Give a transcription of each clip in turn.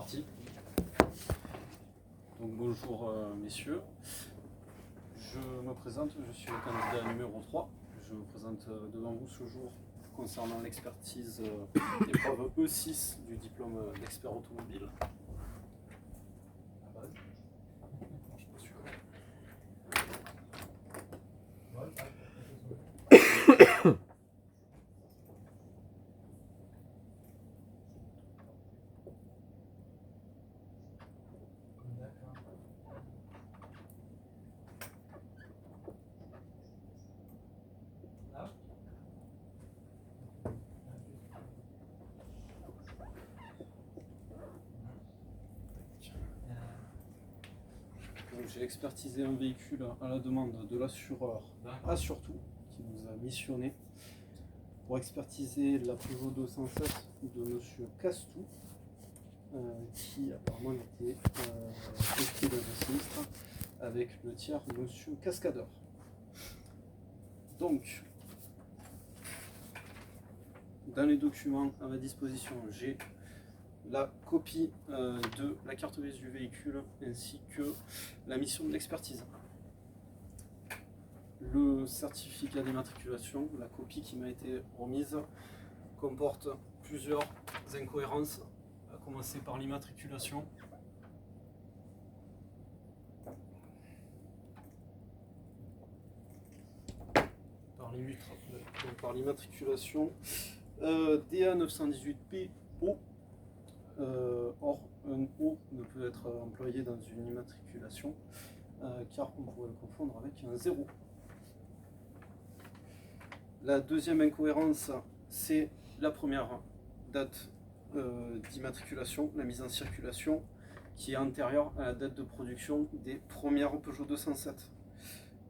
parti. Donc bonjour messieurs, je me présente, je suis le candidat numéro 3. Je me présente devant vous ce jour concernant l'expertise épreuve E6 du diplôme d'expert automobile. J'ai expertisé un véhicule à la demande de l'assureur Assure-Tout qui nous a missionné pour expertiser la Peugeot 207 de monsieur Castou qui apparemment était pris dans un sinistre avec le tiers monsieur Cascadeur. Donc, dans les documents à ma disposition, j'ai la copie de la carte grise du véhicule ainsi que la mission de l'expertise. Le certificat d'immatriculation, la copie qui m'a été remise, comporte plusieurs incohérences, à commencer par l'immatriculation. Par l'immatriculation DA 918PO. Or, un O ne peut être employé dans une immatriculation car on pourrait le confondre avec un 0. La deuxième incohérence, c'est la première date d'immatriculation, la mise en circulation, qui est antérieure à la date de production des premières Peugeot 207.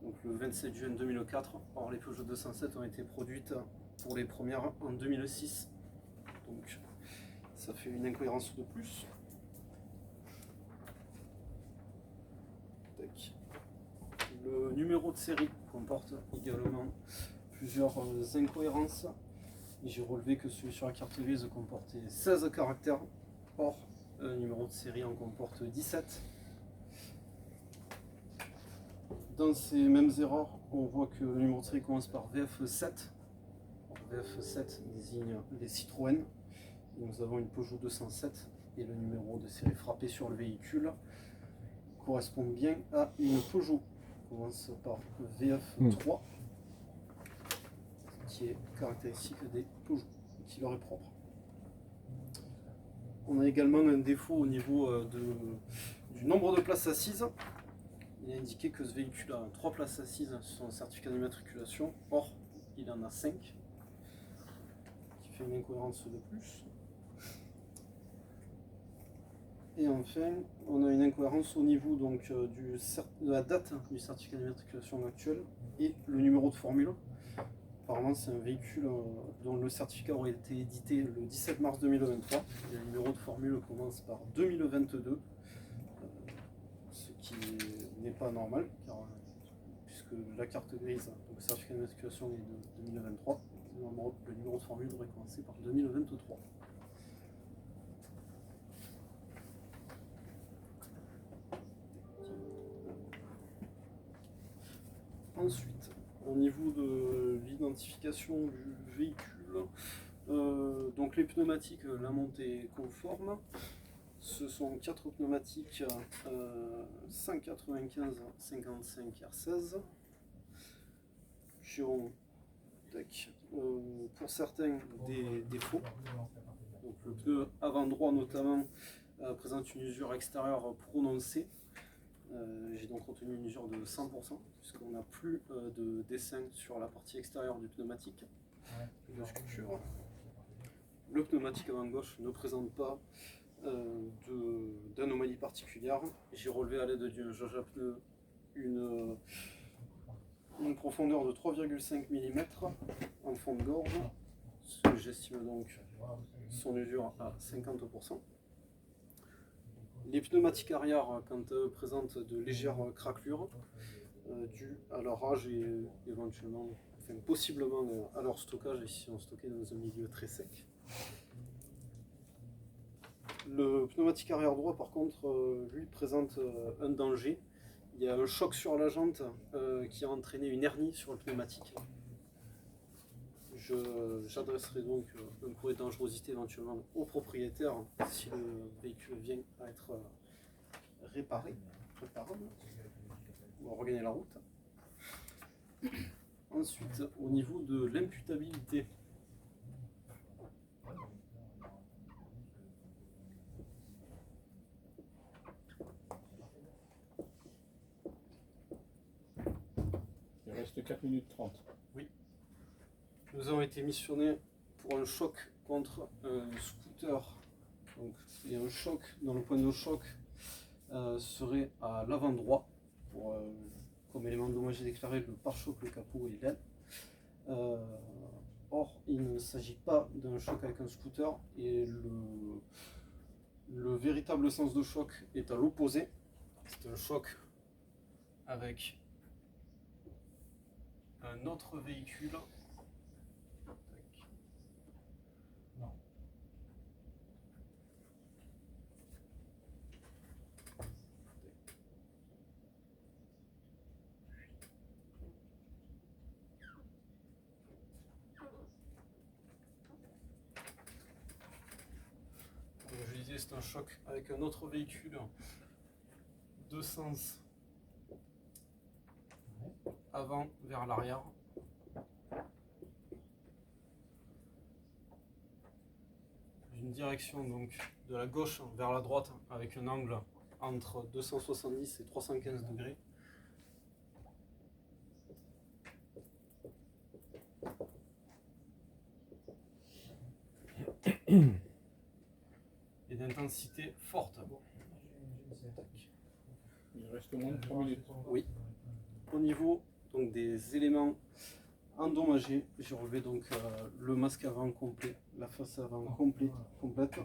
Donc le 27 juin 2004. Or, les Peugeot 207 ont été produites pour les premières en 2006. Donc, ça fait une incohérence de plus. Le numéro de série comporte également plusieurs incohérences. J'ai relevé que celui sur la carte grise comportait 16 caractères. Or, le numéro de série en comporte 17. Dans ces mêmes erreurs, on voit que le numéro de série commence par VF7. VF7 désigne les Citroën. Nous avons une Peugeot 207 et le numéro de série frappé sur le véhicule correspond bien à une Peugeot. On commence par VF3 qui est caractéristique des Peugeot, qui leur est propre. On a également un défaut au niveau du nombre de places assises. Il est indiqué que ce véhicule a 3 places assises sur son certificat d'immatriculation. Or, il en a 5, qui fait une incohérence de plus. Et enfin, on a une incohérence au niveau donc, de la date du certificat d'immatriculation actuel et le numéro de formule. Apparemment, c'est un véhicule dont le certificat aurait été édité le 17 mars 2023. Et le numéro de formule commence par 2022, ce qui n'est pas normal, car, puisque la carte grise, donc le certificat d'immatriculation est de 2023, le numéro de formule devrait commencer par 2023. Ensuite, au niveau de l'identification du véhicule, donc les pneumatiques, la montée est conforme. Ce sont 4 pneumatiques 195-55 R16 qui ont pour certains des défauts. Donc le pneu avant droit notamment présente une usure extérieure prononcée. J'ai donc retenu une usure de 100% puisqu'on n'a plus de dessin sur la partie extérieure du pneumatique de sculpture. Le pneumatique avant gauche ne présente pas d'anomalie particulière. J'ai relevé à l'aide d'une jauge à pneus une profondeur de 3,5 mm en fond de gorge, ce que j'estime donc son usure à 50%. Les pneumatiques arrière, quant à eux, présentent de légères craquelures dues à leur âge et éventuellement, possiblement à leur stockage, et si on stockait dans un milieu très sec. Le pneumatique arrière droit, par contre, lui présente un danger. Il y a un choc sur la jante qui a entraîné une hernie sur le pneumatique. J'adresserai donc un courrier de dangerosité éventuellement au propriétaire si le véhicule vient à être réparable ou à regagner la route. Ensuite, au niveau de l'imputabilité, il reste 4 minutes 30. oui, nous avons été missionnés pour un choc contre un scooter. Donc, il y a un choc dans le point de choc serait à l'avant droit pour comme élément endommagé déclaré le pare-choc, le capot et l'aile. Or, il ne s'agit pas d'un choc avec un scooter et le véritable sens de choc est à l'opposé. C'est un choc avec un autre véhicule. Non. Je disais, c'est un choc avec un autre véhicule de sens avant vers l'arrière. D'une direction donc de la gauche vers la droite avec un angle entre 270 et 315 degrés. Et d'intensité forte. Il reste moins de 3 minutes. Oui. Au niveau donc, des éléments endommagés, j'ai relevé donc le masque avant complet, la face avant complète,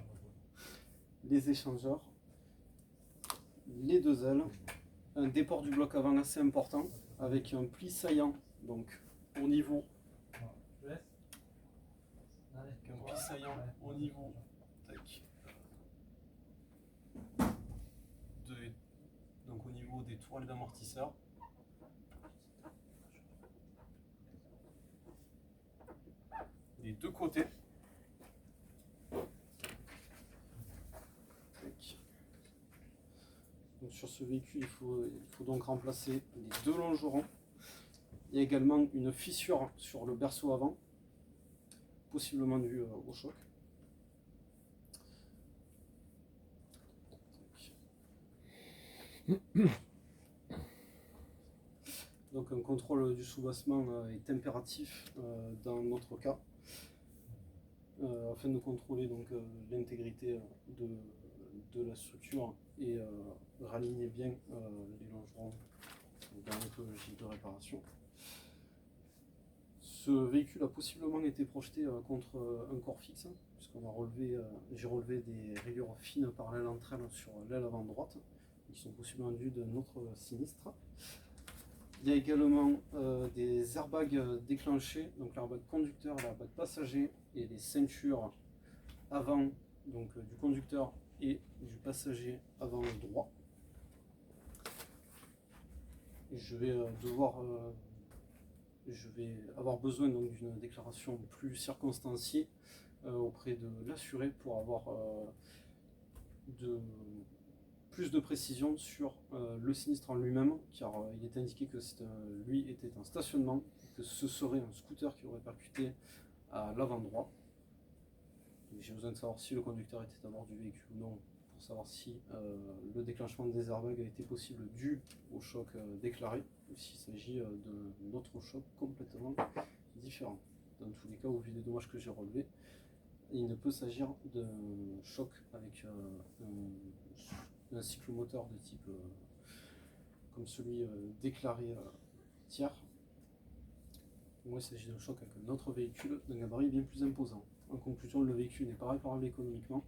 les échangeurs, les deux ailes, un déport du bloc avant assez important avec un pli saillant donc au niveau donc au niveau des toiles d'amortisseur. Des deux côtés. Donc sur ce véhicule, il faut donc remplacer les deux longerons. Il y a également une fissure sur le berceau avant, possiblement due au choc. Donc un contrôle du soubassement est impératif dans notre cas, afin de contrôler donc l'intégrité de la structure et raligner bien les longerons dans notre logique de réparation. Ce véhicule a possiblement été projeté contre un corps fixe, puisqu'on a relevé, j'ai relevé des rayures fines parallèles entre elles sur l'aile avant droite, qui sont possiblement dues d'un autre sinistre. Il y a également des airbags déclenchés, donc l'airbag conducteur, l'airbag passager et les ceintures avant donc, du conducteur et du passager avant droit. Et je vais avoir besoin d'une déclaration plus circonstanciée auprès de l'assuré pour avoir plus de précision sur le sinistre en lui-même, car il est indiqué que lui était en stationnement, que ce serait un scooter qui aurait percuté à l'avant droit. J'ai besoin de savoir si le conducteur était à bord du véhicule ou non, pour savoir si le déclenchement des airbags a été possible dû au choc déclaré, ou s'il s'agit d'un autre choc complètement différent. Dans tous les cas, au vu des dommages que j'ai relevés, il ne peut s'agir d'un choc avec un cyclomoteur de type comme celui déclaré tiers. Moi, il s'agit d'un choc avec un autre véhicule d'un gabarit bien plus imposant. En conclusion, le véhicule n'est pas réparable économiquement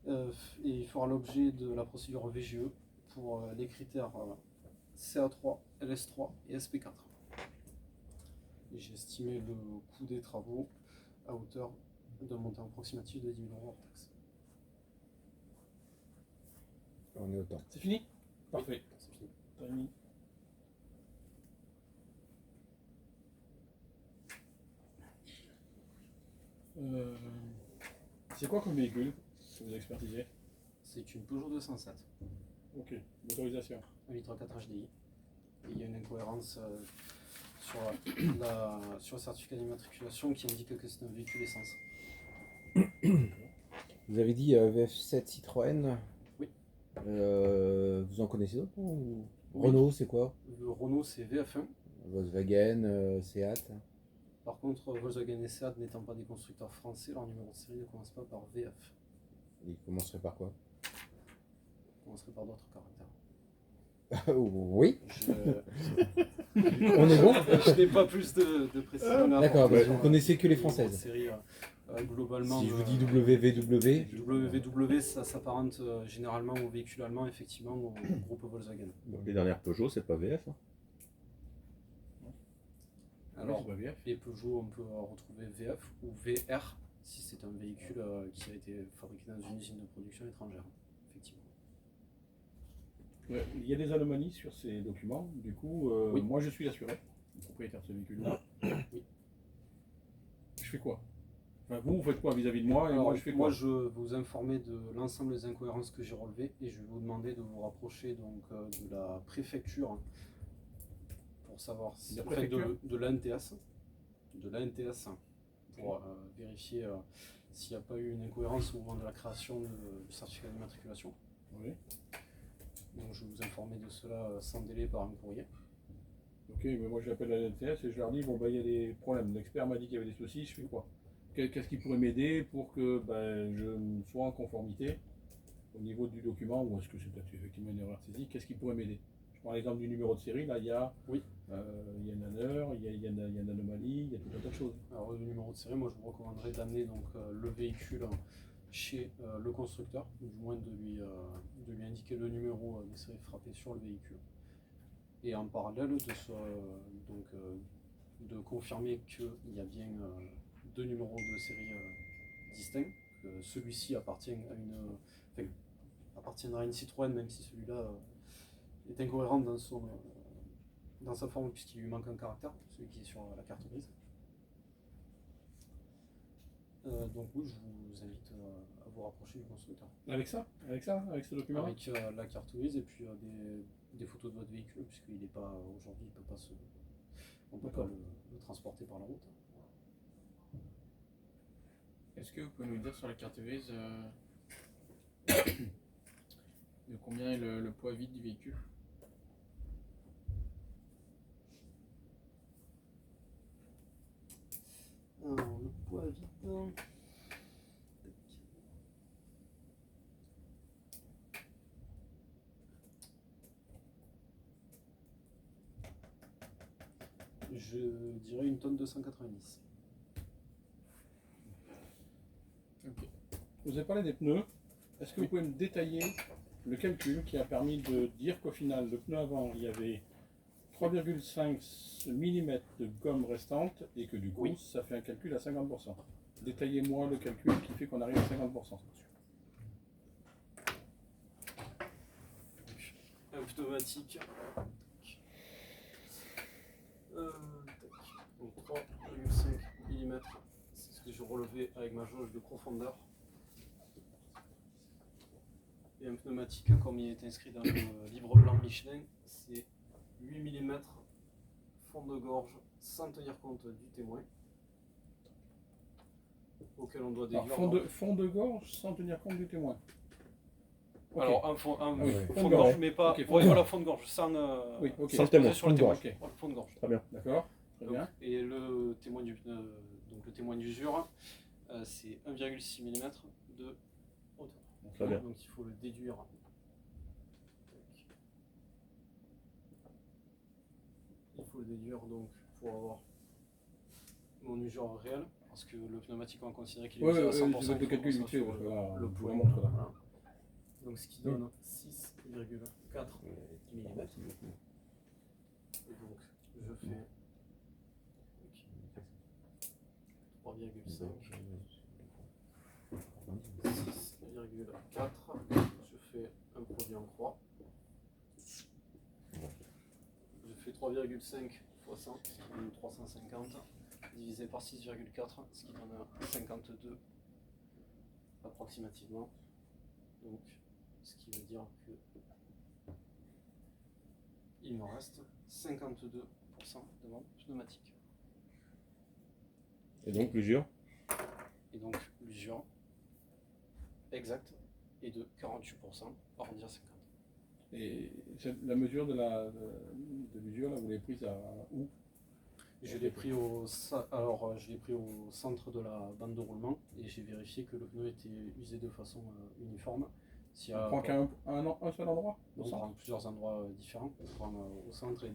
et il fera l'objet de la procédure VGE pour les critères CA3, LS3 et SP4. Et j'ai estimé le coût des travaux à hauteur d'un montant approximatif de 10 000 € hors taxe. On est au temps. C'est fini? Parfait. C'est fini. Timing. C'est quoi comme véhicule que vous expertisez? C'est une Peugeot 207, Ok, motorisation. 1,4 litre HDI. Et il y a une incohérence sur le certificat d'immatriculation qui indique que c'est un véhicule essence. Vous avez dit VF7 Citroën. Oui. Vous en connaissez d'autres ou... Renault, c'est quoi? Le Renault, c'est VF1. Volkswagen, Seat. Par contre, Volkswagen et Seat n'étant pas des constructeurs français, leur numéro de série ne commence pas par VF. Il commencerait par quoi? Il commencerait par d'autres caractères. Oui. On On est bon. Je n'ai pas plus de précision. D'accord, bah, vous connaissez que les françaises. Série, globalement, Si je vous dis WVW, WVW, ça s'apparente généralement au véhicule allemand, effectivement, au groupe Volkswagen. Donc les dernières Peugeot, c'est pas VF. Hein. Alors, Oui, c'est pas VF. les Peugeot, on peut retrouver VF ou VR si c'est un véhicule qui a été fabriqué dans une usine de production étrangère, effectivement. Ouais, il y a des anomalies sur ces documents. Du coup, Oui. moi je suis assuré, le propriétaire de ce véhicule-là. Oui. Je fais quoi? Enfin, vous faites quoi vis-à-vis de moi et Alors, moi je fais quoi? je vais vous informer de l'ensemble des incohérences que j'ai relevées et je vais vous demander de vous rapprocher donc, de la préfecture pour savoir si, La en fait, préfecture de l'ANTS, pour vérifier s'il n'y a pas eu une incohérence au moment de la création du certificat d'immatriculation. Oui. Donc je vais vous informer de cela sans délai par un courrier. Ok, mais moi j'appelle la NTS et je leur dis bon bah il y a des problèmes. L'expert m'a dit qu'il y avait des soucis, je fais quoi? Qu'est-ce qui pourrait m'aider pour que je sois en conformité au niveau du document, ou est-ce que c'est peut-être effectivement une erreur de saisie? Qu'est-ce qui pourrait m'aider? Je prends l'exemple du numéro de série, là il y a, Oui. il y a une erreur, il y a une anomalie, il y a tout un tas de choses. Alors le numéro de série, moi je vous recommanderais d'amener donc le véhicule chez le constructeur, ou du moins de lui indiquer le numéro de série frappé sur le véhicule. Et en parallèle de confirmer qu'il y a bien deux numéros de série distincts, que celui-ci appartiendra à une Citroën, même si celui-là est incohérent dans sa forme puisqu'il lui manque un caractère, celui qui est sur la carte grise. Donc oui, je vous invite à vous rapprocher du constructeur. Avec ce document? Avec la carte grise et puis des photos de votre véhicule, puisqu'il n'est pas aujourd'hui, on ne peut pas le transporter par la route. Est-ce que vous pouvez nous dire sur la carte grise de combien est le poids vide du véhicule? Alors, le poids vide. Je dirais une tonne 290. Ok. Vous avez parlé des pneus. Est-ce que vous pouvez me détailler le calcul qui a permis de dire qu'au final, le pneu avant, il y avait 3,5 mm de gomme restante et que du coup, Oui. ça fait un calcul à 50%. Détaillez-moi le calcul qui fait qu'on arrive à 50%. Un pneumatique. Donc 3,5 mm, c'est ce que j'ai relevé avec ma jauge de profondeur. Et un pneumatique, comme il est inscrit dans le livre blanc Michelin, c'est 8 mm fond de gorge sans tenir compte du témoin, auquel on doit Alors, déduire. fond de gorge sans tenir compte du témoin. Ok. Alors un fond, oui. fond de gorge, mais pas. Ok, fond de Ouais, gorge. voilà, fond de gorge, sans, Oui, ok. Sans le témoin. sur le Fond de témoin. gorge. Ok. Voilà, fond de gorge. Très bien. D'accord, très Donc, bien. et le témoin donc le témoin d'usure, c'est 1,6 mm de hauteur. Très bien. Donc il faut le déduire. Il faut le déduire donc pour avoir mon usure réelle, parce que le pneumatique on va considérer qu'il est usé à 100%. je vais le calcul il vite faut fait, sur parce que là, le on vous point. le montre là. Voilà. Donc ce qui donne 6,4 mm. Et donc je fais 3,5. 6,4, je fais un produit en croix. 3,5 fois 100, ce qui donne 350, divisé par 6,4, ce qui donne 52 approximativement. Donc, ce qui veut dire que il me reste 52% de mon pneumatique. Et donc l'usure? Et donc l'usure exacte est de 48%, arrondi à 50. Et la mesure de l'usure, là, vous l'avez prise à où? Je l'ai pris au centre de la bande de roulement et j'ai vérifié que le pneu était usé de façon uniforme. S'il y a On prend qu'un seul endroit au on centre? prend plusieurs endroits différents. On prend au centre et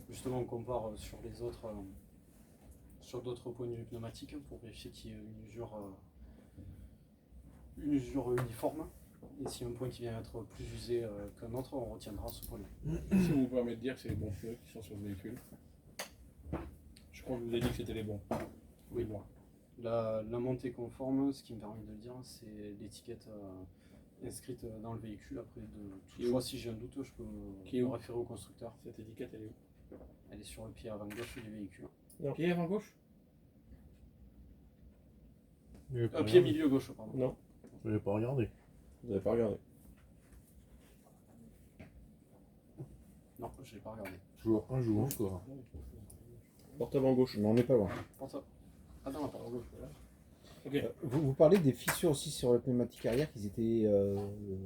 justement on compare sur les autres sur d'autres points du pneumatique pour vérifier qu'il y ait une usure uniforme. Et s'il y a un point qui vient être plus usé qu'un autre, on retiendra ce point-là. Si vous me permettez de dire que c'est les bons pneus qui sont sur le véhicule. Je crois que je vous ai dit que c'était les bons. Oui. Moi. La montée conforme, ce qui me permet de le dire, c'est l'étiquette inscrite dans le véhicule. Après, toutefois, si j'ai un doute, je peux me référer au constructeur. Cette étiquette, elle est où? Elle est sur le pied avant gauche du véhicule. Pied avant gauche? Pied milieu gauche, pardon. Non, Je n'ai pas regardé. vous n'avez pas regardé. Non, je l'ai pas regardé. Toujours un jour encore. Porte avant gauche. On n'en est pas loin. Pour ça. Ah non, pas gauche. Ok. Vous parlez des fissures aussi sur le pneumatique arrière, qu'ils étaient.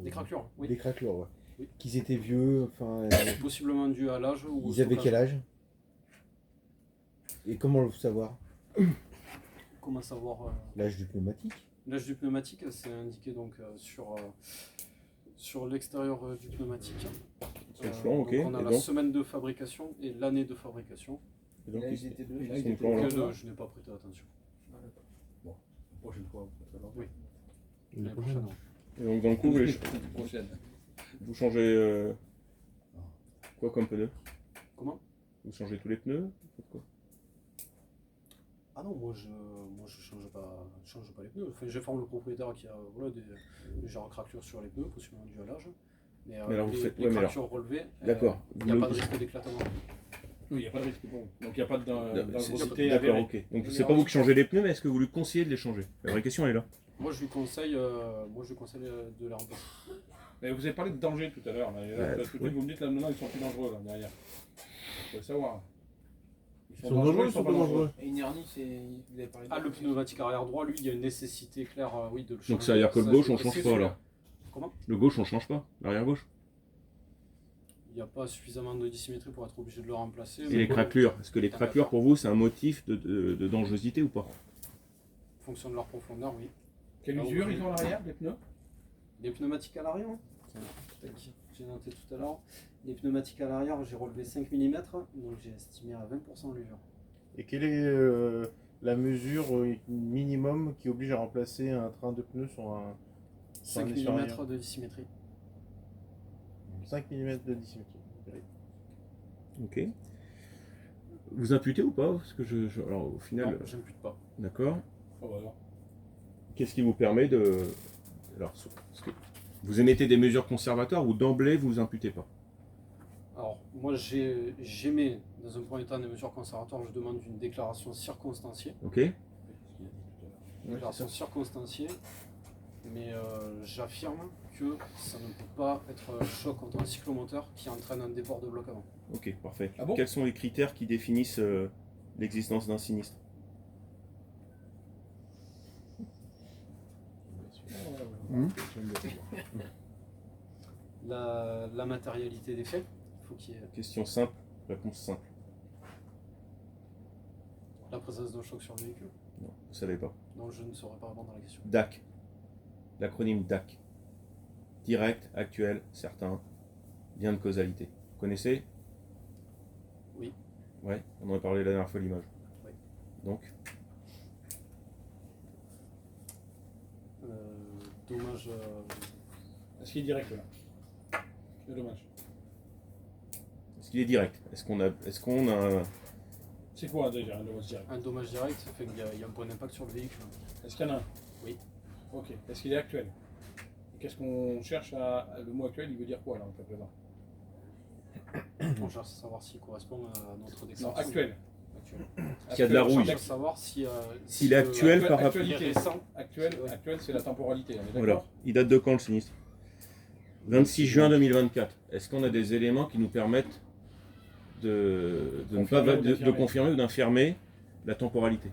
Des craquelures, oui. Des craquelures, ouais. Oui. Qu'ils étaient vieux, enfin. Possiblement dû à l'âge ou au Ils avaient stockage. quel âge? Et comment le savoir? Comment savoir L'âge du pneumatique? l'âge du pneumatique, c'est indiqué donc sur l'extérieur du pneumatique. Sur le flanc, ok. Donc on a Et la donc semaine de fabrication et l'année de fabrication. Et donc, Là, ils- ils étaient deux. Et là, ils ils étaient étaient Bon, Que alors. je n'ai pas prêté attention. Prochaine fois. Oui. L'année L'année prochaine. prochaine. Et donc dans le coup, Prochaine. vous changez quoi comme pneu? Comment? Vous changez tous les pneus? Vous faites quoi? Ah non, moi je change pas les pneus. Enfin, j'informe le propriétaire qui a des légères craquelures sur les pneus, possiblement dû à l'âge. Mais alors vous les, faites- les ouais, mais alors- craquelures relevées, D'accord. il n'y a pas de risque d'éclatement. Oui, il n'y a pas de risque. Bon. Donc il n'y a pas de C'est- dangerosité D'accord, avérée. ok. Donc c'est pas vous qui changez les pneus, mais est-ce que vous lui conseillez de les changer? La vraie question elle est là. Moi je lui conseille de les remplacer. Mais vous avez parlé de danger tout à l'heure. Parce que oui. vous me dites là maintenant ils sont plus dangereux là, derrière. Faut le savoir. Ils sont dangereux, ils sont pas dangereux. Et une hernie, vous avez parlé de. Ah, le pneumatique arrière droit, lui, il y a une nécessité claire oui, de le changer. Donc ça veut dire que le Ça, gauche je on sais change que pas celui-là. alors? Comment? Le gauche on change pas? L'arrière gauche? Il n'y a pas suffisamment de dissymétrie pour être obligé de le remplacer. Et les craquelures? Est-ce que les craquelures pour vous c'est un motif de dangerosité ou pas? En fonction de leur profondeur, oui. Quelle Ah, usure oui. ils ont à l'arrière, les pneus? Les pneumatiques à l'arrière, tiens, tac, j'ai noté tout à l'heure. Les pneumatiques à l'arrière, j'ai relevé 5 mm, donc j'ai estimé à 20% l'usure. Et quelle est la mesure minimum qui oblige à remplacer un train de pneus sur un 5 essieu mm arrière de dissymétrie. 5 mm de dissymétrie. Ok. Vous imputez ou pas? Parce que alors au final, Non, j'impute pas. d'accord. Oh, bah alors. Qu'est-ce qui vous permet de. Alors, parce que vous émettez des mesures conservatoires ou d'emblée vous imputez pas? Alors, moi, j'émets dans un premier temps des mesures conservatoires, je demande une déclaration circonstanciée. Ok. Déclaration circonstanciée, mais j'affirme que ça ne peut pas être un choc contre un cyclomoteur qui entraîne un déport de bloc avant. Ok, parfait. Ah bon? Quels sont les critères qui définissent l'existence d'un sinistre? La matérialité des faits, il faut qu'il y ait Question simple, réponse simple. la présence d'un choc sur le véhicule. Non, vous savez pas. Donc je ne saurais pas répondre à la question. DAC. L'acronyme DAC. Direct, actuel, certain, lien de causalité. Vous connaissez? Oui. Ouais, on en a parlé la dernière fois l'image. Oui. Donc, Dommage. Est-ce qu'il est direct là? C'est dommage. est-ce qu'il est direct? Est-ce qu'on a un... C'est quoi déjà un dommage direct? Un dommage direct, ça fait qu'il y a un point d'impact sur le véhicule. Est-ce qu'il y en a un? Oui. Ok. Est-ce qu'il est actuel? Et qu'est-ce qu'on cherche à. Le mot actuel, il veut dire quoi là en cas présent? On cherche à savoir s'il correspond à notre Non, déclaration. actuel. S'il y a de la Actuel, rouille. On cherche à savoir si, S'il est actuel par rapport- actualité. récent. Actuel, c'est la temporalité, on est Voilà. d'accord? Il date de quand le sinistre? 26 juin 2024. Est-ce qu'on a des éléments qui nous permettent de confirmer ou d'infirmer la temporalité?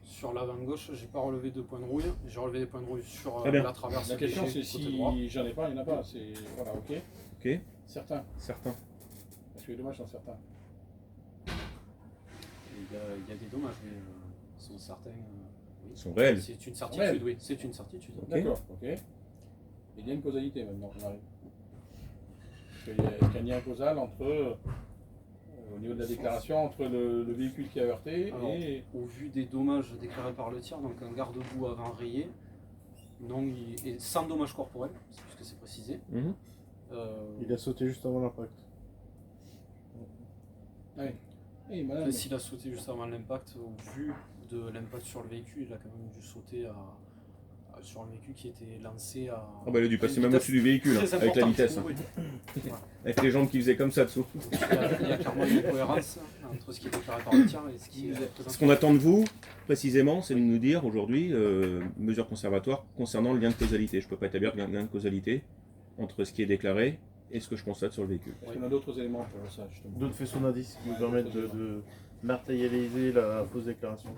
Sur l'avant gauche, j'ai pas relevé de points de rouille. J'ai relevé des points de rouille sur Très bien. la traverse. La question c'est côté droit. si j'en ai pas, il n'y en a pas. C'est voilà, ok. Ok. Certains. Certains. Parce que les dommages sont certains. Il y a des dommages, mais sont certains. Oui. Ils sont réels. C'est une Réels. certitude, oui. C'est une certitude. Ok. D'accord, ok. Et il y a une causalité maintenant qu'on arrive. Parce qu'il y a un lien causal entre, au niveau de la déclaration, entre le véhicule qui a heurté Alors, et. au vu des dommages déclarés par le tir, donc un garde-boue avant rayé, non, et sans dommages corporels, puisque c'est précisé. Mhm. Il a sauté juste avant l'impact. Oui, madame. S'il a sauté juste avant l'impact, au vu de l'impact sur le véhicule, il a quand même dû sauter sur le véhicule qui était lancé à. Ah bah il a dû passer une même vitesse au-dessus du véhicule, hein, très avec la importante. vitesse. Hein. Oui. Voilà. Avec les jambes qui faisaient comme ça dessous. Il y a clairement une incohérence entre ce qui est déclaré par le tir et ce qui est Ce présenté. qu'on attend de vous, précisément, c'est de nous dire aujourd'hui, mesures conservatoires concernant le lien de causalité. Je ne peux pas établir de lien de causalité entre ce qui est déclaré et ce que je constate sur le véhicule. Est-ce qu'on a d'autres éléments pour ça, justement? D'autres faisceaux d'indices qui nous permettent de matérialiser la fausse déclaration.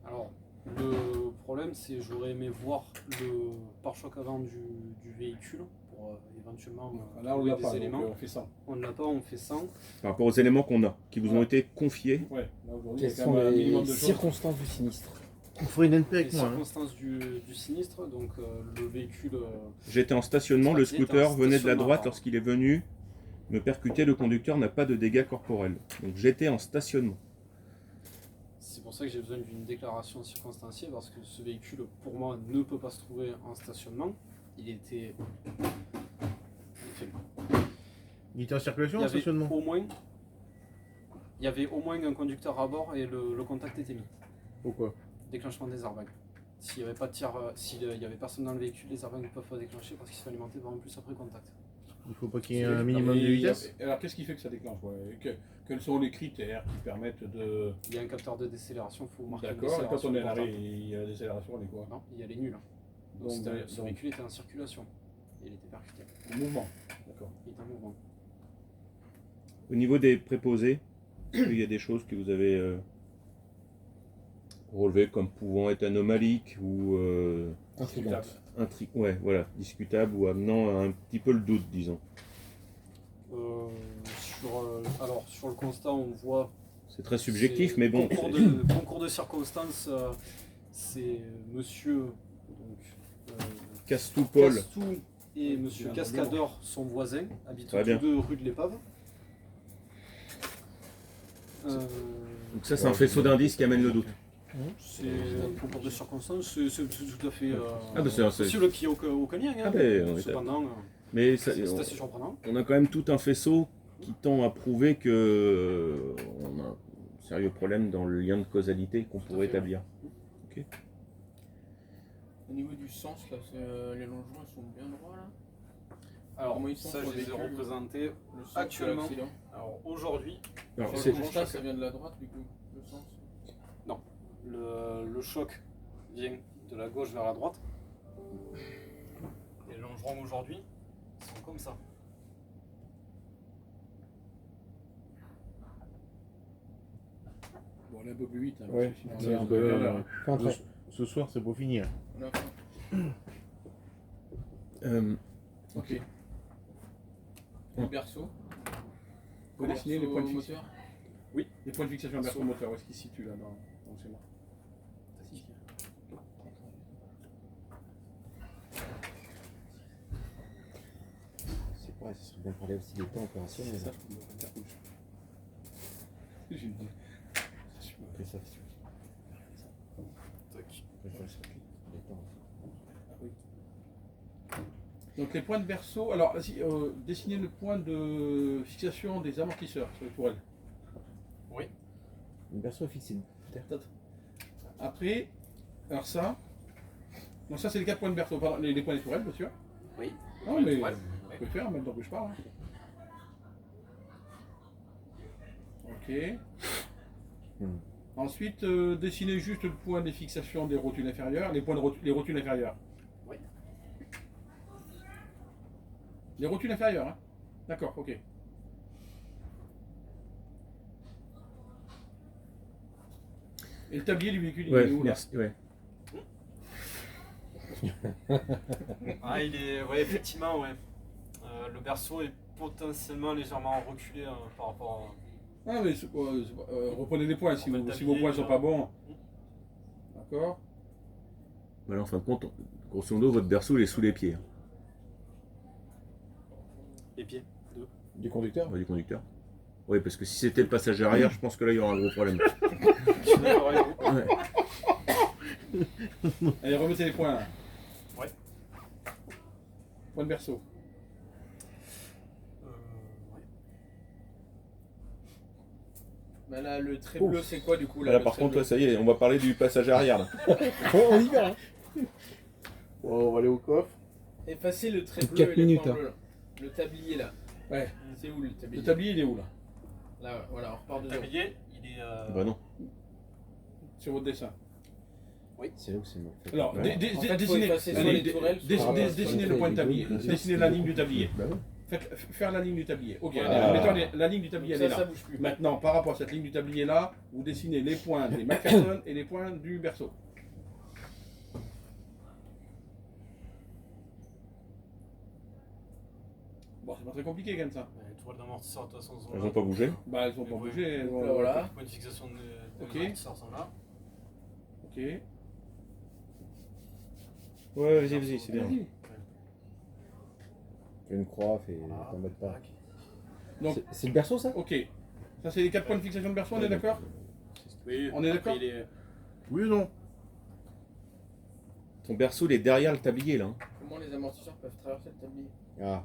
Alors, le problème, c'est j'aurais aimé voir le pare-choc avant du véhicule pour éventuellement Là, on trouver l'a des pas, éléments. donc on fait ça. On ne l'a pas, on fait 100. Par rapport aux éléments qu'on a, qui vous ont été confiés. Ouais, là aujourd'hui, il y Quelles a quand sont même un les minimum de choses. circonstances du sinistre? Il faut une NP Les avec moi. Hein. circonstances du sinistre, donc le véhicule. J'étais en stationnement, le scooter venait de la droite lorsqu'il est venu me percuter, le conducteur n'a pas de dégâts corporels. Donc j'étais en stationnement. C'est pour ça que j'ai besoin d'une déclaration circonstanciée, parce que ce véhicule, pour moi, ne peut pas se trouver en stationnement. Il était. Il était en circulation Il y ou en avait stationnement? il y avait au moins un conducteur à bord et le contact était mis. Pourquoi? Déclenchement des airbags. S'il n'y avait pas de tir, s'il n'y avait personne dans le véhicule, les airbags ne peuvent pas déclencher parce qu'ils sont alimentés par un plus après contact. Il faut pas qu'il y ait un minimum de vitesse? Alors qu'est-ce qui fait que ça déclenche? Quels sont les critères qui permettent de. Il y a un capteur de décélération, il faut marquer une D'accord, et quand décélération on est à portable. l'arrêt, il y a la décélération, elle est quoi? Non, il y a les nuls. Donc, Donc, ce véhicule était en circulation. Il était percuté. en mouvement. D'accord. Il était en mouvement. Au niveau des préposés, il y a des choses que vous avez relevées comme pouvant être anomaliques ou Intrigante. ouais, voilà, discutables ou amenant un petit peu le doute, disons. Alors, sur le constat, on voit. C'est très subjectif, c'est mais bon. Concours de circonstances, c'est monsieur. Donc, Castou Paul. Castou et monsieur Cascadeur sont voisins, habitent Très tous bien. deux rue de l'Épave. Donc ça, c'est un faisceau d'indices qui amène le doute. C'est un concours de circonstances, c'est tout à fait Ah, bah, c'est possible qu'il n'y ait aucun lien. Hein. Ah, ben, on est Cependant, Mais ça- c'est assez surprenant. on a quand même tout un faisceau qui tend à prouver que on a un sérieux problème dans le lien de causalité qu'on pourrait fait, établir. Au niveau du sens, là, les longerons ils sont bien droits là. Alors, Comment ils sont ça, sur je le les ai véhicule représentés Le sens actuellement. de l'accident. Alors, aujourd'hui, Alors, Sur c'est- le constat, ça vient de la droite du coup, le sens. le choc vient de la gauche vers la droite. Et les longerons aujourd'hui sont comme ça. Bon, on est un peu plus vite. Hein, Ouais, parce que c'est sinon, un on peu, est à l'heure. Fin trait. Ce soir, c'est pour finir. On a faim. Ok. Le berceau. Faut dessiner les points de moteur. fixation. Les points de fixation berceau moteur, où est-ce qu'ils se situent là dans le schéma? C'est vrai, ça serait bien de parler aussi des temps opérationnels. C'est ça, je peux me faire rouge. J'ai une idée. Après ça, c'est- Tac. après ça, c'est les temps. Donc les points de berceau, alors dessiner le point de fixation des amortisseurs sur les tourelles. Une berceau est fixée. Après, alors ça, non ça c'est les 4 points de berceau, pardon, les points des tourelles bien sûr. Oui. Non mais tourelles, on peut le faire en même temps que je parle. Hein. Ok. Hmm. Ensuite, dessiner juste le point des fixations des rotules inférieures, les points de les rotules inférieures. Oui. Les rotules inférieures, hein. D'accord, ok. Et le tablier du véhicule, il Ouais, est où là? merci. Ouais. Ah, ouais, effectivement, ouais. Le berceau est potentiellement légèrement reculé par rapport Ah, mais reprenez les points si, On va si tablier, vos points sont là. pas bons. D'accord. Voilà, en fin de compte, grosso modo, votre berceau il est sous les pieds les pieds. Du conducteur? du conducteur. Oui, parce que si c'était le passager arrière, je pense que là il y aura un gros problème. Je suis d'accord avec vous. Ouais. Allez, remettez les points là. Ouais. Point de berceau. Ouais. Bah là, le trait Ouf. bleu, c'est quoi du coup là, Là, le par trait contre, bleu là, ça y est, on va parler du passager arrière. Là. On y va. Bon, on va aller au coffre. Effacez le trait Toutes bleu 4 et les minutes, points hein. bleus là. Le tablier là. Ouais. C'est où le tablier? Le tablier, il est où là? Là, voilà, on repart de Le zéro. tablier, il est. Bah non. Sur votre dessin. C'est là où c'est mal fait. Alors, Ouais. En fait, faut dessinez, effacer soit allez, les tourelles, soit les dessinez tourelles. le point de tablier. Bien sûr, Dessinez c'est la beaucoup ligne du plus- tablier. Bah ouais. Faire la ligne du tablier. Ok, Voilà. allez, mettons la ligne du tablier, Donc elle est ça là. bouge plus. Maintenant, par rapport à cette ligne du tablier là, vous dessinez les points des McPherson et les points du berceau. Bon, c'est pas très compliqué comme ça. Les tourelles d'amortisseur, de toute façon, sont Elles là. n'ont pas bougé. Bah, elles ont pas Ouais. bougé. Elles Donc ont- là, voilà. Les points de fixation de Ok. amortisseurs sont là. Ok. Ouais, vas-y, c'est bien. Vas-y. Fais une croix, fais. Voilà. T'embête pas. Tac. Donc, C'est le berceau ça? ok. Ça, c'est les 4 points de fixation de berceau, on est d'accord? Oui, On est après, d'accord? il est- Oui ou non? Ton berceau il est derrière le tablier là. Hein. Comment les amortisseurs peuvent traverser le tablier? Ah.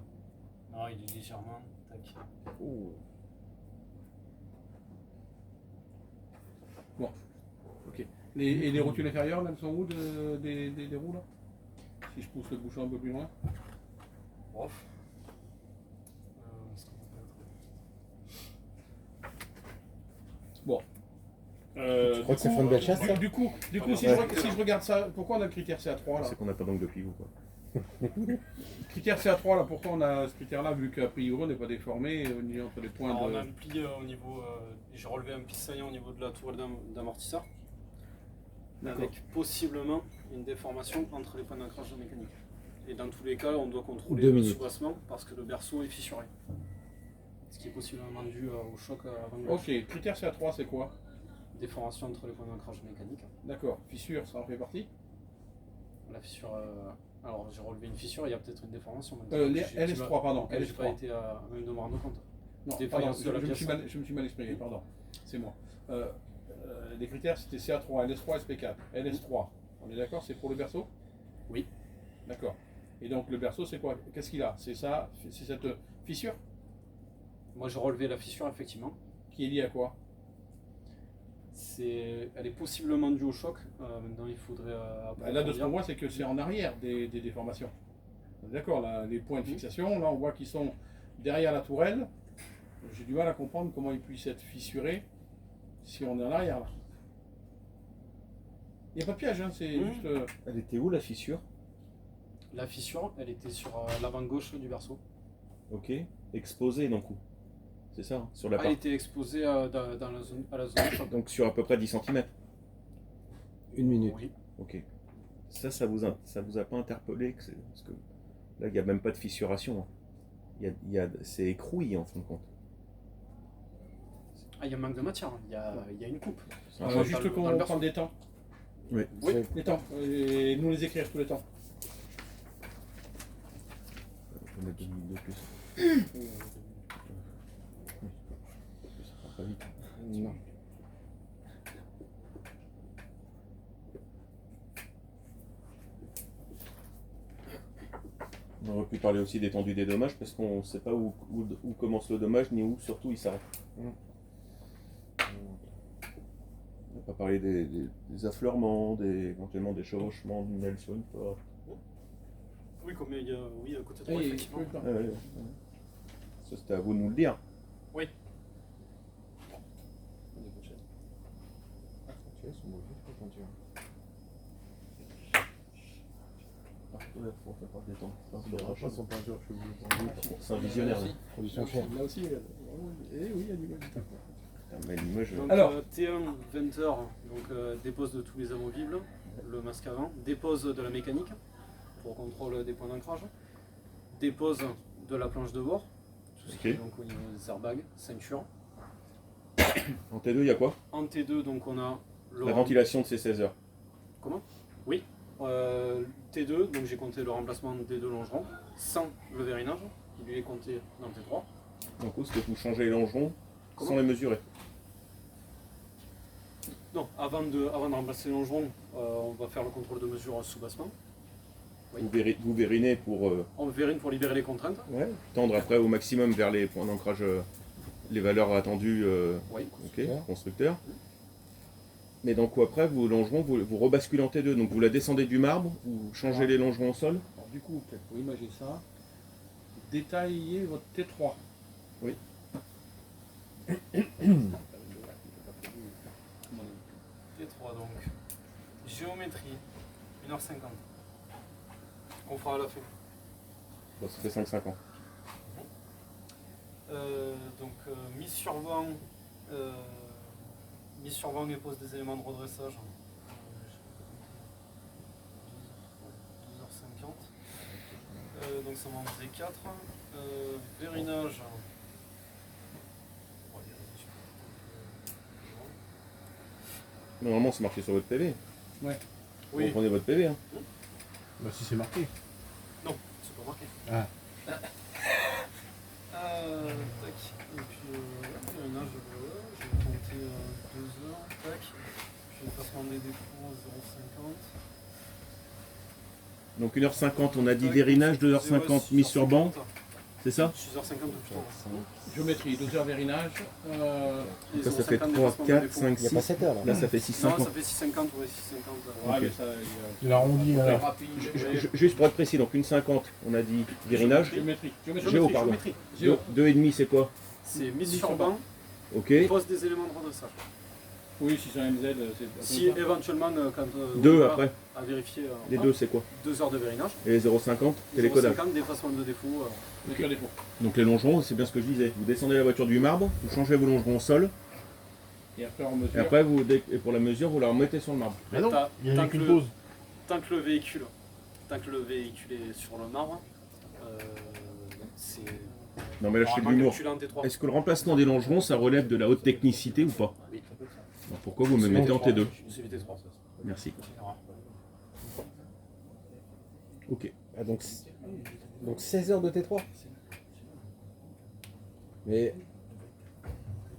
Non, il est légèrement. Tac. Ouh. Et les rotules inférieures, là, elles sont où des roues là? Si je pousse le bouchon un peu plus loin. Off. Est-ce qu'on peut mettre- Tu crois que ça fera une belle chasse, ça Du coup, si, Ouais. si je regarde ça, pourquoi on a le critère CA3 là? C'est qu'on n'a pas d'angle de pivot quoi. Critère CA3 là, pourquoi on a ce critère là, vu qu'a priori on n'est pas déformé ni entre les points Alors, de. on a un pli au niveau. J'ai relevé un pli saillant au niveau de la tourelle d'amortisseur. D'accord. Avec possiblement une déformation entre les points d'ancrage de mécanique. Et dans tous les cas, on doit contrôler 2 le minutes. soubassement parce que le berceau est fissuré. Ce qui est possiblement dû au choc avant Ok, critère CA3 c'est quoi? Déformation entre les points d'ancrage mécanique. D'accord, fissure, ça en fait partie. La fissure. Alors j'ai relevé une fissure, il y a peut-être une déformation. Les LS3, pardon, J'ai pas LS3. été à même de me rendre compte. Non, Défaillance pardon, de la je me pièce. suis mal exprimé, pardon. C'est moi. Les critères c'était CA3, LS3, SP4. LS3, on est d'accord, c'est pour le berceau? Oui. D'accord. Et donc le berceau c'est quoi? Qu'est-ce qu'il a? C'est ça, c'est cette fissure Moi j'ai relevé la fissure effectivement. qui est liée à quoi? Elle est possiblement due au choc. Maintenant il faudrait. Bah, là de ce qu'on voit c'est que c'est en arrière des déformations. On est d'accord, là, les points de fixation, là on voit qu'ils sont derrière la tourelle. J'ai du mal à comprendre comment ils puissent être fissurés si on est en arrière là. Il n'y a pas de piège, hein, c'est juste. Elle était où la fissure? La fissure, elle était sur l'avant gauche du berceau. Ok. Exposée donc où? C'est ça, hein, sur la Elle part. était exposée dans la zone, à la zone de choc. Donc sur à peu près 10 cm. 1 minute. Oui. Ok. Ça vous a pas interpellé parce que là il n'y a même pas de fissuration. Hein. C'est écrouillé en fin de compte. Ah, il y a un manque de matière, il y a une coupe. C'est un Dans Juste le qu'on berceau. prenne des temps. Oui. Les temps. Et nous les écrire tous les temps. On peut mettre 2 minutes de plus. Ça part pas vite. Non. On aurait pu parler aussi d'étendue des dommages parce qu'on ne sait pas où commence le dommage ni où surtout il s'arrête. On n'a pas parlé des affleurements, éventuellement des chevauchements d'une aile sur une porte. Oui, comme il y a, oui, à côté de moi, Oui, effectivement. Ouais. Ça c'était à vous de nous le dire. Oui. Ok, c'est bon, je vais continuer. Il n'aura pas son peinture, je suis obligé. C'est un visionnaire. Là. Condition chère. Là aussi, oui, il y a du mal. Putain, mais l'image. Donc, Alors. T1 Venter donc, dépose de tous les amovibles, le masque avant, dépose de la mécanique pour contrôle des points d'ancrage, dépose de la planche de bord, tout ce qui est Ok. donc au niveau des airbags, ceinture. En T2, il y a quoi? En T2, donc on a le La ventilation de ces 16 heures. Comment? Oui. T2, donc j'ai compté le remplacement des deux longerons sans le vérinage, qui lui est compté dans T3. Donc, où est-ce que vous changez les longerons Comment sans les mesurer? Non, avant de remplacer les longerons, on va faire le contrôle de mesure sous bassement. Oui. Vous vérinez pour On vérine pour libérer les contraintes. tendre après au maximum vers les points d'ancrage, les valeurs attendues. Oui. Ok, constructeur. Mais donc après, vos longerons, vous rebasculez en T2. Donc vous la descendez du marbre, vous changez les longerons au sol. Alors, du coup, peut-être pour imaginer ça, détaillez votre T3. Oui. T3 donc. Géométrie, 1h50. On fera à la fin. Bon, ça fait 5 ans. Mise sur vent et pose des éléments de redressage. 12h50. Donc ça m'en faisait 4. Vérinage. Normalement, c'est marqué sur votre PV. Ouais. Oui. Vous prenez votre PV. Hein. Bah si c'est marqué. Non, c'est pas marqué. Ah. Tac. Et puis vérinage, je vais compter 2 heures. Tac. Puis effacement des défauts 0,50. Donc 1h50, on a dit vérinage, 2h50 mise sur banc, c'est ça? 6h50 plutôt. Géométrie, 2 heures vérinage. Ça, ça fait 3, 4, 5, Il n'y a pas 6. 7 heures là. Là, ça fait 6, 5 Non, ans. ça fait 6,50, ouais, 6,50. Ouais, Ok. mais ça, Il arrondit très là. rapide. Juste pour être précis, donc une 50, on a dit vérinage. Géométrie. Géo, pardon. Géo. 2,5, c'est quoi? C'est mise sur banc, Ok. pose des éléments de redressage. Oui, si c'est un MZ, c'est. Si éventuellement, quand on 2 va après. à vérifier, Les deux, c'est quoi? 2 heures de vérinage, Et les 0,50, c'est les codages. 0,50 d'effacement de défaut. Lecture défaut. Donc les longerons, c'est bien ce que je disais. Vous descendez la voiture du marbre, vous changez vos longerons au sol, Et après, on mesure. et après, et pour la mesure, vous la remettez sur le marbre. Mais non, T'as- il n'y a tant eu qu'une que pause. Tant que le véhicule est sur le marbre, c'est Non mais là, je fais de normalement l'humour. calculé en T3. Est-ce que le remplacement des longerons, ça relève de la haute technicité ou pas? Oui. Alors, pourquoi vous me mettez en T2? C'est du T3. Merci. Alors, Ok. Ah, donc 16 heures de T3. Mais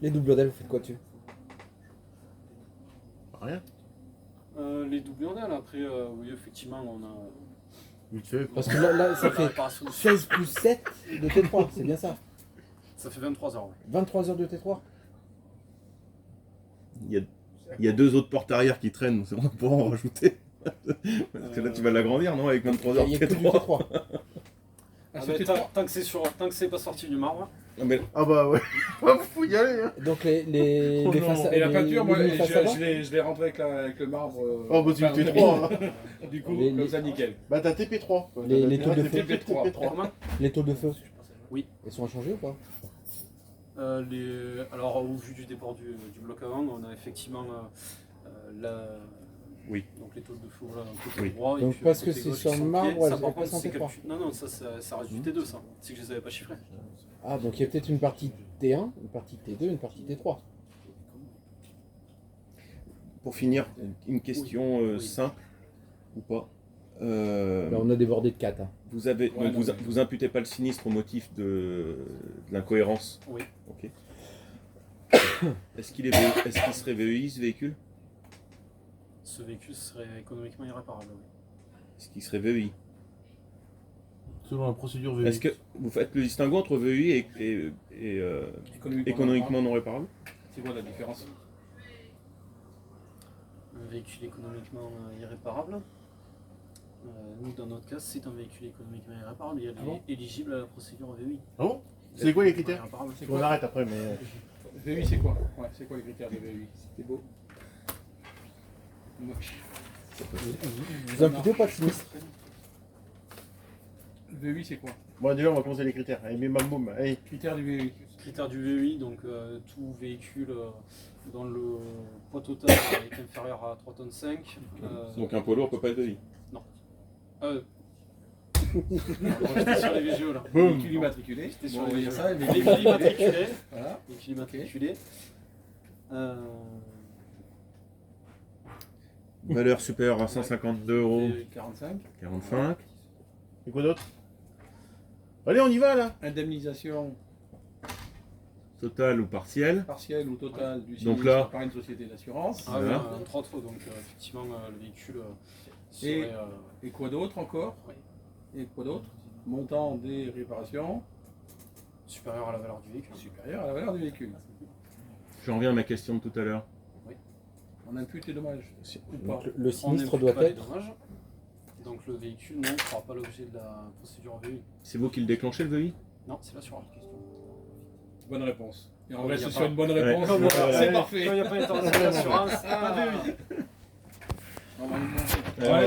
les doubles d'ailes, vous faites quoi dessus? Rien. les doubles ondales, après, oui, effectivement, on a. Vite fait. Parce que là, ça la fait réparation. 16 plus 7 de T3, c'est bien ça? Ça fait 23 heures. Ouais. 23 heures de T3. Il y a 2 autres portes arrière qui traînent, on pourra en rajouter. Parce que là, tu vas l'agrandir, non? Avec 23 heures Il de n'y a que du T3. T3. Ah, Ah, c'est mais T3. tant que c'est pas sorti du marbre, Non, mais Ah bah ouais. Faut y aller. Hein. Donc les Oh non. façades. Et la peinture, moi, les faces avant je l'ai rentré avec le marbre. Oh bah c'est le T3. Hein. Du coup, Les- comme ça, nickel. Bah t'as TP3. Les taux de feu. TP3. comment Les taux de feu. Oui. Ils sont à changer ou pas? Alors, au vu du départ du bloc avant, on a effectivement Oui. donc les taux de feu voilà, côté Oui. droit. Donc, et puis, parce côté que c'est gauche, sur ils sont le marbre, pieds. elles Ça, par passent contre, en c'est T3. Non, ça reste du T2, ça. C'est que je les avais pas chiffrés. Ah, donc il y a peut-être une partie T1, une partie T2, une partie T3. pour finir, une question Oui. simple ou pas. Là, on a débordé de 4. Hein. Vous avez, Ouais, donc non, vous imputez pas le sinistre au motif de l'incohérence. Oui. Ok. Est-ce qu'il serait VEI ce véhicule? Ce véhicule serait économiquement irréparable. Oui. Est-ce qu'il serait VEI? Selon la procédure VE. Est-ce que vous faites le distinguo entre VEI et économiquement non réparable? C'est quoi la différence? Un véhicule économiquement irréparable. Nous, dans notre cas, c'est un véhicule économiquement irréparable. Il est Ah bon éligible à la procédure VEI. Ah bon? C'est quoi les critères? Irréparable. C'est On quoi? arrête après mais. VEI, c'est quoi? Ouais, c'est quoi les critères de VEI? C'est beau. Moche. Vous imputez ou pas de sinistre? Le VUI, c'est quoi? Bon, déjà, on va commencer les critères. Allez, bim bam boum. Allez, Critère du VUI. Critère du VUI, donc tout véhicule dont le poids total est inférieur à 3 tonnes 5. Donc un poids lourd peut pas être VUI. J'étais sur les visuels là. boum. Véhicule immatriculé. J'étais sur Bon, les il y a visuels. ça, et Véhicule immatriculé. Voilà. Véhicule immatriculé. Valeur supérieure à 152 euros. Et 45. 45. Et quoi d'autre? Allez, on y va là. Indemnisation Total ou partiel. partielle ou totale du Donc sinistre là- par une société d'assurance. Ah, Voilà. entre autres, donc effectivement le véhicule Et- serait Et quoi d'autre encore? Oui. Et quoi d'autre? Montant des réparations supérieur à la valeur du véhicule. supérieur à la valeur du véhicule. J'en reviens à ma question de tout à l'heure. On impute les dommages. Ou pas. Donc, le On sinistre n'impute doit pas les être. dommages. Donc le véhicule ne fera pas l'objet de la procédure VUI. C'est vous qui le déclenchez le VUI? Non, c'est l'assureur. Bonne réponse. Et on Il y reste a sur pas- une bonne Ouais. réponse. Comme C'est Ouais. parfait. Quand il n'y a pas d'intervention d'assurance, pas de VUI. On va lui demander. Ouais.